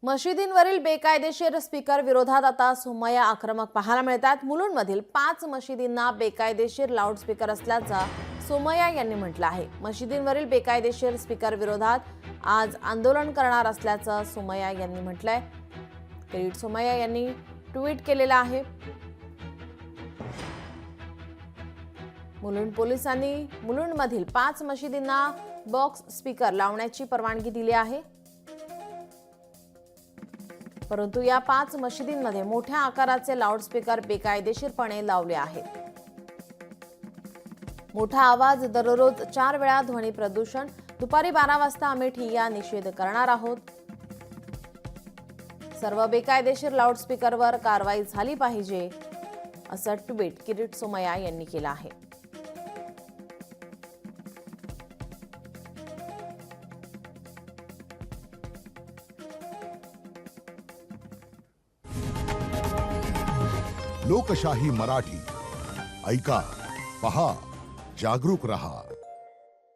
मशिदींवरील बेकायदेशीर स्पीकर विरोधात आता सोमय्या आक्रमक पाहायला मिळतात। मुलुंडमधील 5 मशिदींना बेकायदेशीर लाऊडस्पीकर असल्याचा सोमय्या यांनी म्हटलं आहे। मशिदींवरील बेकायदेशीर स्पीकर विरोधात आज आंदोलन करणार असल्याचं सोमय्या यांनी म्हटलंय। किरीट सोमय्या यांनी ट्विट केलेलं आहे। मुलुंड पोलिसांनी मुलुंडमधील 5 मशिदींना बॉक्स स्पीकर लावण्याची परवानगी दिली आहे, परंतु या 5 मशिदींमध्ये मोठ्या आकाराचे लाऊडस्पीकर बेकायदेशीरपणे लावले आहेत। मोठा आवाज, दररोज 4 वेळा ध्वनी प्रदूषण, दुपारी 12 वाजता आम्ही ठिय्या निषेध करणार आहोत। सर्व बेकायदेशीर लाऊडस्पीकरवर कारवाई झाली पाहिजे, असं ट्विट किरीट सोमय्या यांनी केलं आहे। लोकशाही मराठी ऐका, पहा, जागरूक रहा।